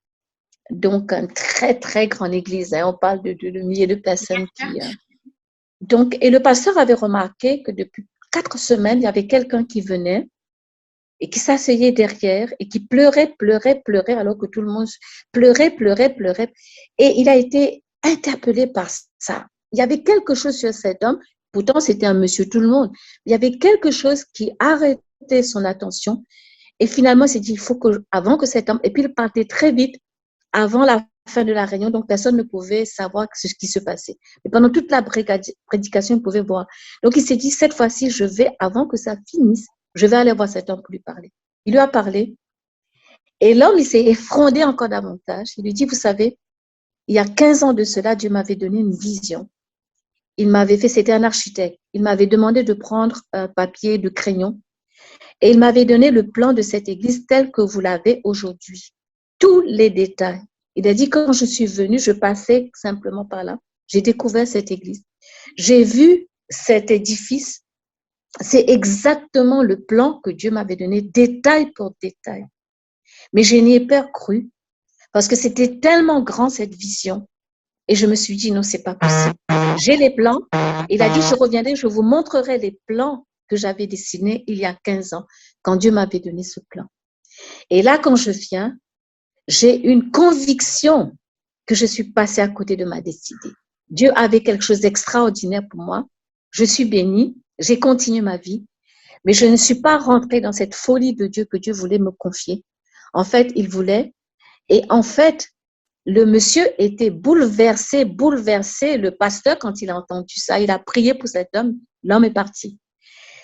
Donc, une très, très grande église. On parle de milliers de personnes et le pasteur avait remarqué que depuis 4 semaines, il y avait quelqu'un qui venait et qui s'asseyait derrière et qui pleurait alors que tout le monde pleurait. Et il a été interpellé par ça. Il y avait quelque chose sur cet homme Pourtant, c'était un monsieur tout le monde. Il y avait quelque chose qui arrêtait son attention. Et finalement, il s'est dit, il faut que, avant que cet homme, et puis il partait très vite avant la fin de la réunion, donc personne ne pouvait savoir ce qui se passait. Mais pendant toute la prédication, il pouvait voir. Donc il s'est dit, cette fois-ci, je vais, avant que ça finisse, je vais aller voir cet homme pour lui parler. Il lui a parlé. Et l'homme, il s'est effondré encore davantage. Il lui dit, vous savez, il y a 15 ans de cela, Dieu m'avait donné une vision. Il m'avait fait, c'était un architecte, il m'avait demandé de prendre un papier, de crayon, et il m'avait donné le plan de cette église tel que vous l'avez aujourd'hui. Tous les détails. Il a dit, quand je suis venue, je passais simplement par là. J'ai découvert cette église. J'ai vu cet édifice. C'est exactement le plan que Dieu m'avait donné, détail pour détail. Mais je n'y ai pas cru parce que c'était tellement grand cette vision. Et je me suis dit, non, c'est pas possible. J'ai les plans. Il a dit, je reviendrai, je vous montrerai les plans que j'avais dessinés il y a 15 ans, quand Dieu m'avait donné ce plan. Et là, quand je viens, j'ai une conviction que je suis passée à côté de ma destinée. Dieu avait quelque chose d'extraordinaire pour moi. Je suis bénie, j'ai continué ma vie, mais je ne suis pas rentrée dans cette folie de Dieu que Dieu voulait me confier. En fait, il voulait, et en fait, le monsieur était bouleversé. Le pasteur, quand il a entendu ça, il a prié pour cet homme. L'homme est parti.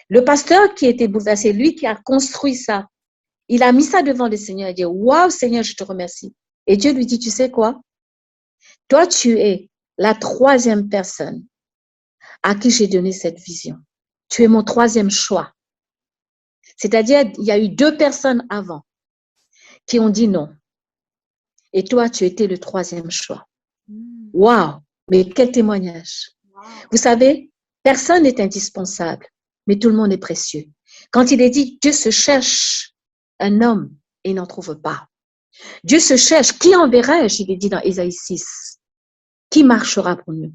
Le pasteur qui était bouleversé, lui qui a construit ça, il a mis ça devant le Seigneur et dit, waouh Seigneur, je te remercie. Et Dieu lui dit, tu sais quoi? Toi, tu es la 3e personne à qui j'ai donné cette vision. Tu es mon 3e choix. C'est-à-dire, il y a eu 2 personnes avant qui ont dit non. Et toi, tu étais le 3e choix. Waouh! Mais quel témoignage! Vous savez, personne n'est indispensable, mais tout le monde est précieux. Quand il est dit, Dieu se cherche un homme et il n'en trouve pas. Dieu se cherche, qui enverrai-je? Il est dit dans Ésaïe 6. Qui marchera pour nous?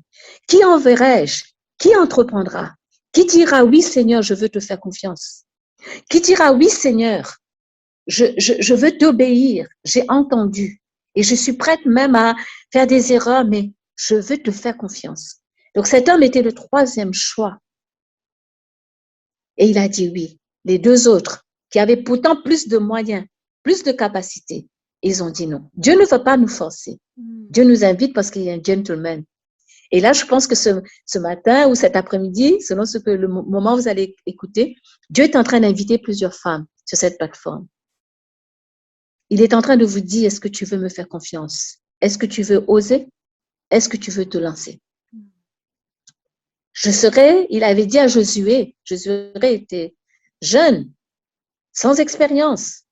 Qui enverrai-je? Qui entreprendra? Qui dira, oui Seigneur, je veux te faire confiance? Qui dira, oui Seigneur, je veux t'obéir, j'ai entendu et je suis prête même à faire des erreurs, mais je veux te faire confiance. Donc cet homme était le 3e choix. Et il a dit oui. Les 2 autres, qui avaient pourtant plus de moyens, plus de capacités, ils ont dit non. Dieu ne veut pas nous forcer. Dieu nous invite parce qu'il est un gentleman. Et là, je pense que ce matin ou cet après-midi, selon ce que le moment où vous allez écouter, Dieu est en train d'inviter plusieurs femmes sur cette plateforme. Il est en train de vous dire, est-ce que tu veux me faire confiance? Est-ce que tu veux oser? Est-ce que tu veux te lancer? Il avait dit à Josué était jeune, sans expérience.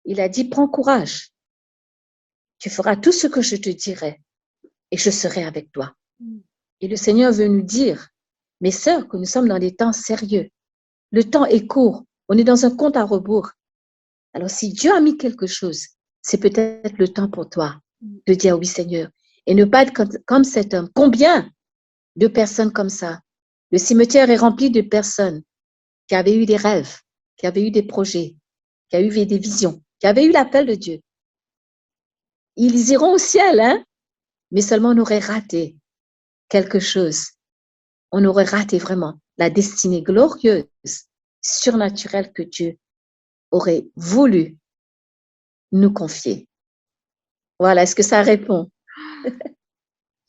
Il a dit, prends courage. Tu feras tout ce que je te dirai et je serai avec toi. Et le Seigneur veut nous dire, mes sœurs, que nous sommes dans des temps sérieux. Le temps est court. On est dans un compte à rebours. Alors, si Dieu a mis quelque chose, c'est peut-être le temps pour toi de dire oui, Seigneur. Et ne pas être comme cet homme. Combien de personnes comme ça? Le cimetière est rempli de personnes qui avaient eu des rêves, qui avaient eu des projets, qui avaient eu des visions, qui avaient eu l'appel de Dieu. Ils iront au ciel, hein? Mais seulement on aurait raté quelque chose. On aurait raté vraiment la destinée glorieuse, surnaturelle que Dieu aurait voulu nous confier. Voilà, est-ce que ça répond?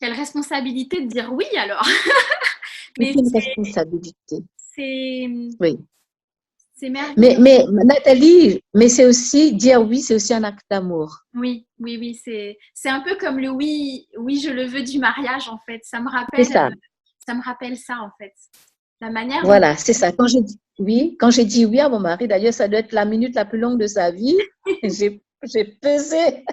Quelle responsabilité de dire oui alors. C'est une responsabilité. Oui. C'est merveilleux. Mais Nathalie, mais c'est aussi, dire oui, c'est aussi un acte d'amour. Oui, c'est un peu comme le oui, je le veux du mariage en fait. Ça me rappelle ça en fait. La manière. Voilà, c'est ça. Quand j'ai dit oui à mon mari, d'ailleurs, ça doit être la minute la plus longue de sa vie. J'ai pesé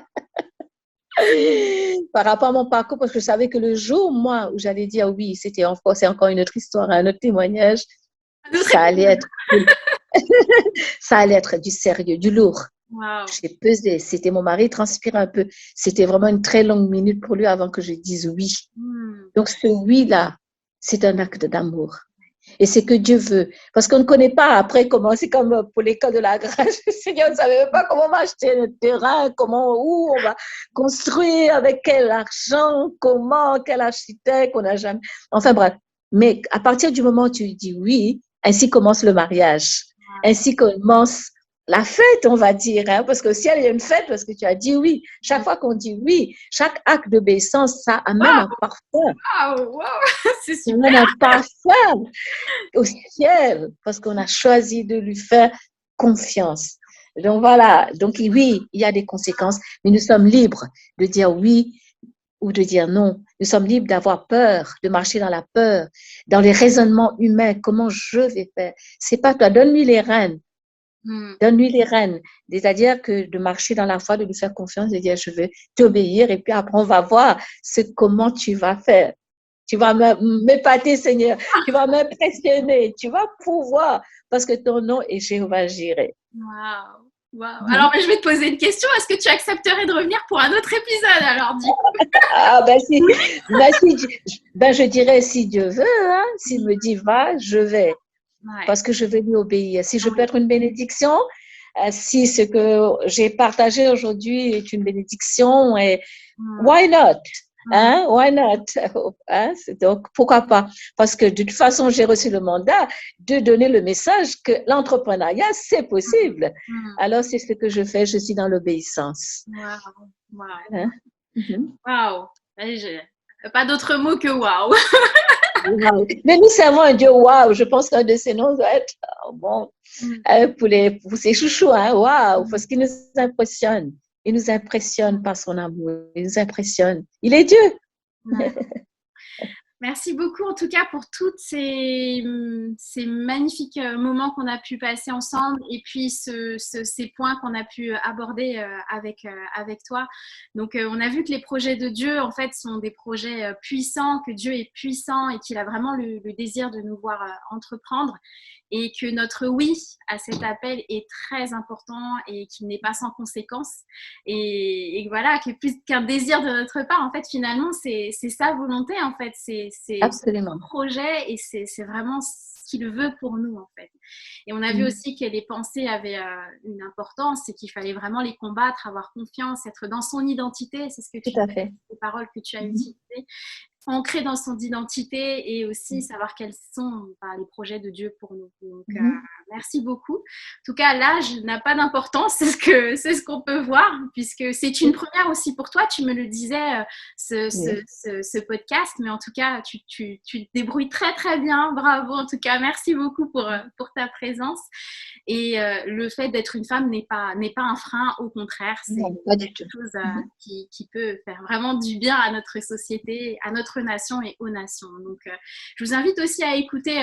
par rapport à mon parcours parce que je savais que le jour, moi, où j'allais dire oui, c'est encore une autre histoire, un autre témoignage. Ça allait être du sérieux, du lourd. Wow. J'ai pesé. C'était mon mari transpire un peu. C'était vraiment une très longue minute pour lui avant que je dise oui. Donc ce oui-là, c'est un acte d'amour. Et c'est que Dieu veut. Parce qu'on ne connaît pas après comment, c'est comme pour l'école de la grâce. Le Seigneur ne savait même pas comment on va acheter un terrain, où on va construire, avec quel argent, quel architecte, on n'a jamais. Enfin bref, Mais à partir du moment où tu dis oui, ainsi commence le mariage. Ainsi commence la fête, on va dire, hein, parce que si elle est une fête, parce que tu as dit oui. Chaque fois qu'on dit oui, chaque acte d'obéissance, ça amène un parfum. Wow, c'est Ça super. amène un parfum au ciel, parce qu'on a choisi de lui faire confiance. Donc voilà, donc oui, il y a des conséquences, mais nous sommes libres de dire oui ou de dire non. Nous sommes libres d'avoir peur, de marcher dans la peur, dans les raisonnements humains. Comment je vais faire? C'est pas toi. Donne-lui les rênes. Donne-lui les rênes. C'est-à-dire que de marcher dans la foi, de lui faire confiance, de dire je vais t'obéir et puis après on va voir comment tu vas faire. Tu vas m'épater, Seigneur. Tu vas m'impressionner. Tu vas pouvoir parce que ton nom est Jéhovah Jireh. Wow. Wow. Alors, je vais te poser une question. Est-ce que tu accepterais de revenir pour un autre épisode alors, dis. Ah, je dirais si Dieu veut, hein, s'il me dit va, je vais. Ouais. Parce que je vais lui obéir. Si je peux être une bénédiction, si ce que j'ai partagé aujourd'hui est une bénédiction, et why not? Hein? Why not? Hein? Donc, pourquoi pas? Parce que de toute façon, j'ai reçu le mandat de donner le message que l'entrepreneuriat, c'est possible. Alors, c'est ce que je fais. Je suis dans l'obéissance. Wow. Wow. Hein? Wow. Pas d'autre mot que wow. Wow. Mais nous servons un Dieu wow. Je pense qu'un de ces noms doit être bon pour ses chouchous. Hein? Wow. Parce qu'il nous impressionne. Il nous impressionne par son amour. Il nous impressionne. Il est Dieu. Ouais. Merci beaucoup en tout cas pour tous ces magnifiques moments qu'on a pu passer ensemble et puis ces points qu'on a pu aborder avec toi. Donc on a vu que les projets de Dieu en fait sont des projets puissants, que Dieu est puissant et qu'il a vraiment le désir de nous voir entreprendre. Et que notre oui à cet appel est très important et qu'il n'est pas sans conséquence. Et voilà, que plus qu'un désir de notre part, en fait, finalement, c'est sa volonté, en fait. C'est son projet et c'est vraiment ce qu'il veut pour nous, en fait. Et on a vu aussi que les pensées avaient une importance et qu'il fallait vraiment les combattre, avoir confiance, être dans son identité. C'est ce que tu as fait, les paroles que tu as utilisées. Ancré dans son identité et aussi savoir quels sont les projets de Dieu pour nous. Donc, merci beaucoup. En tout cas, l'âge n'a pas d'importance, c'est ce qu'on peut voir, puisque c'est une première aussi pour toi. Tu me le disais, ce podcast, mais en tout cas, tu te débrouilles très, très bien. Bravo, en tout cas, merci beaucoup pour ta présence. Et le fait d'être une femme n'est pas un frein, au contraire, c'est quelque chose qui peut faire vraiment du bien à notre société, à notre nation et aux nations. Donc, je vous invite aussi à écouter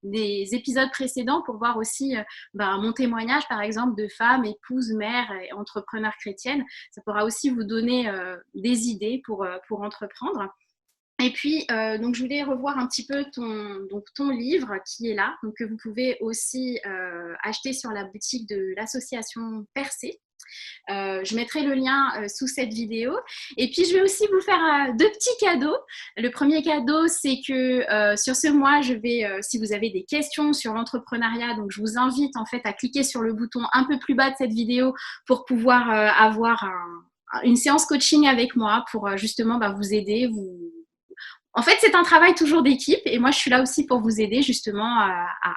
des épisodes précédents pour voir aussi mon témoignage, par exemple, de femme, épouse, mère et entrepreneur chrétienne. Ça pourra aussi vous donner des idées pour entreprendre. Et puis, donc je voulais revoir un petit peu ton livre qui est là, donc que vous pouvez aussi acheter sur la boutique de l'association Percé. Je mettrai le lien sous cette vidéo. Et puis, je vais aussi vous faire 2 petits cadeaux. Le premier cadeau, c'est que sur ce mois, je vais, si vous avez des questions sur l'entrepreneuriat, donc je vous invite en fait à cliquer sur le bouton un peu plus bas de cette vidéo pour pouvoir avoir une séance coaching avec moi pour justement vous aider, En fait, c'est un travail toujours d'équipe et moi, je suis là aussi pour vous aider justement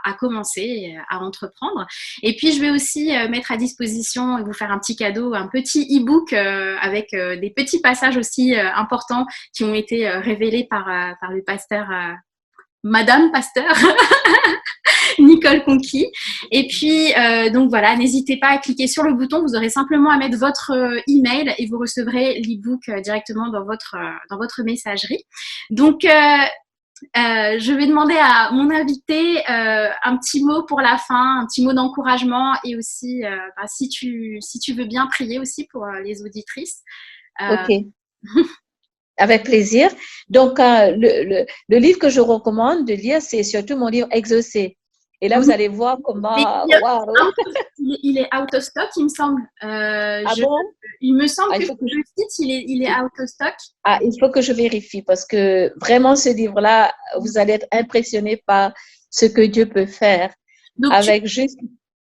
à commencer, à entreprendre. Et puis, je vais aussi mettre à disposition et vous faire un petit cadeau, un petit e-book avec des petits passages aussi importants qui ont été révélés par le pasteur, Madame Pasteur. Nicole Conquis. Et puis, donc voilà, n'hésitez pas à cliquer sur le bouton. Vous aurez simplement à mettre votre email et vous recevrez l'e-book directement dans votre messagerie. Donc, je vais demander à mon invité un petit mot pour la fin, un petit mot d'encouragement et aussi, si tu veux bien prier aussi pour les auditrices. Ok. Avec plaisir. Donc, le livre que je recommande de lire, c'est surtout mon livre Exaucé. Et là, vous allez voir comment… Il est out of stock, il me semble. Il me semble que le site, il est out of stock. Ah, il faut que je vérifie parce que vraiment, ce livre-là, vous allez être impressionné par ce que Dieu peut faire. Donc,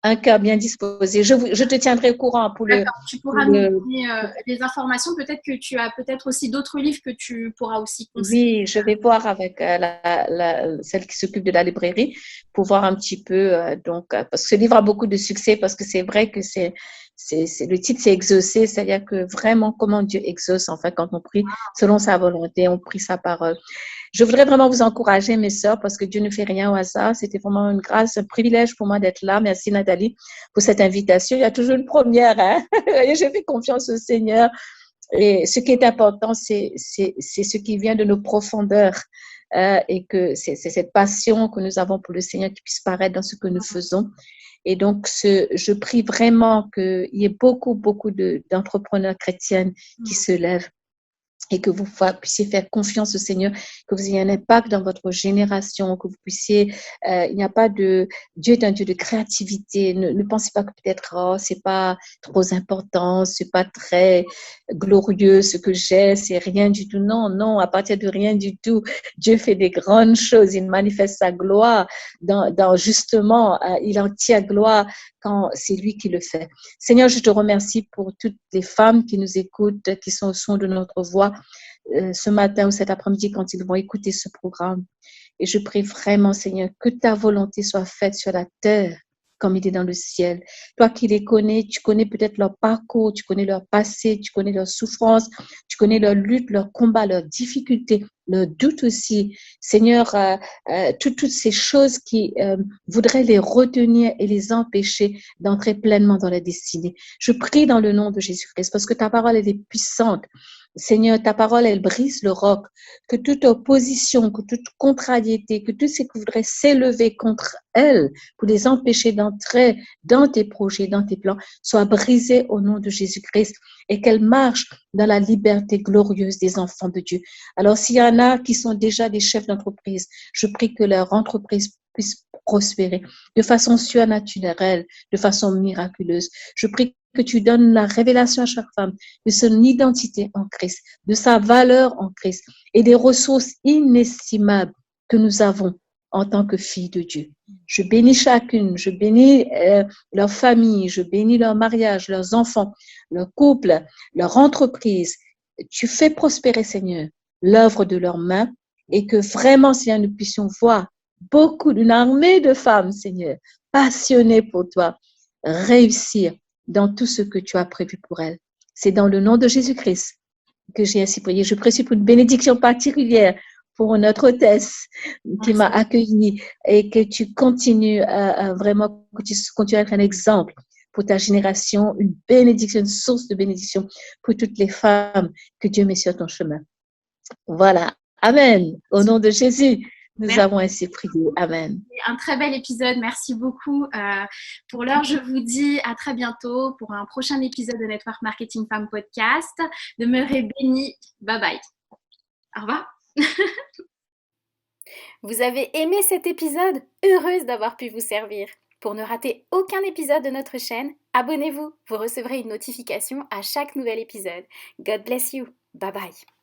un cœur bien disposé. Je te tiendrai au courant pour D'accord, tu pour pourras nous le, donner des informations. Peut-être que tu as peut-être aussi d'autres livres que tu pourras aussi conseiller. oui, je vais voir avec celle qui s'occupe de la librairie pour voir un petit peu, parce que ce livre a beaucoup de succès, parce que c'est vrai que le titre, c'est exaucer, c'est-à-dire que vraiment comment Dieu exauce, en fait, quand on prie selon sa volonté, on prie sa parole. Je voudrais vraiment vous encourager, mes sœurs, parce que Dieu ne fait rien au hasard. C'était vraiment une grâce, un privilège pour moi d'être là. Merci, Nathalie, pour cette invitation. Il y a toujours une première, hein. Et j'ai fait confiance au Seigneur. Et ce qui est important, c'est ce qui vient de nos profondeurs, et que c'est cette passion que nous avons pour le Seigneur qui puisse paraître dans ce que nous faisons. Et donc, je prie vraiment qu'il y ait beaucoup, beaucoup d'entrepreneurs chrétiennes qui se lèvent et que vous puissiez faire confiance au Seigneur, que vous ayez un impact dans votre génération, que vous puissiez, il n'y a pas de, Dieu est un Dieu de créativité. Ne pensez pas que peut-être, oh, c'est pas trop important, c'est pas très glorieux ce que j'ai, c'est rien du tout. Non, non, à partir de rien du tout, Dieu fait des grandes choses, il manifeste sa gloire dans justement, il en tire gloire quand c'est lui qui le fait. Seigneur, je te remercie pour toutes les femmes qui nous écoutent, qui sont au son de notre voix ce matin ou cet après-midi quand ils vont écouter ce programme. Et je prie vraiment, Seigneur, que ta volonté soit faite sur la terre comme il est dans le ciel. Toi qui les connais, tu connais peut-être leur parcours, tu connais leur passé, tu connais leurs souffrances, tu connais leurs luttes, leurs combats, leurs difficultés, leurs doutes aussi. Seigneur, toutes ces choses qui voudraient les retenir et les empêcher d'entrer pleinement dans la destinée. Je prie dans le nom de Jésus-Christ parce que ta parole, elle est puissante. Seigneur, ta parole, elle brise le roc. Que toute opposition, que toute contrariété, que tout ce qui voudrait s'élever contre elle pour les empêcher d'entrer dans tes projets, dans tes plans, soit brisé au nom de Jésus-Christ et qu'elle marche dans la liberté glorieuse des enfants de Dieu. Alors, s'il y en a qui sont déjà des chefs d'entreprise, je prie que leur entreprise puisse prospérer de façon surnaturelle, de façon miraculeuse. Je prie que tu donnes la révélation à chaque femme de son identité en Christ, de sa valeur en Christ et des ressources inestimables que nous avons en tant que filles de Dieu. Je bénis chacune, je bénis leur famille, je bénis leur mariage, leurs enfants, leur couple, leur entreprise. Tu fais prospérer, Seigneur, l'œuvre de leurs mains et que vraiment, Seigneur, nous puissions voir une armée de femmes, Seigneur, passionnées pour toi, réussir dans tout ce que tu as prévu pour elles. C'est dans le nom de Jésus-Christ que j'ai ainsi prié. Je prie pour une bénédiction particulière pour notre hôtesse qui m'a accueillie et que tu continues vraiment, que tu continues à être un exemple pour ta génération, une bénédiction, une source de bénédiction pour toutes les femmes que Dieu met sur ton chemin. Voilà. Amen. Au nom de Jésus, nous avons ainsi prié. Amen. Un très bel épisode. Merci beaucoup. Pour l'heure, je vous dis à très bientôt pour un prochain épisode de Network Marketing Femme Podcast. Demeurez bénis. Bye bye. Au revoir. Vous avez aimé cet épisode? Heureuse d'avoir pu vous servir. Pour ne rater aucun épisode de notre chaîne, abonnez-vous. Vous recevrez une notification à chaque nouvel épisode. God bless you. Bye bye.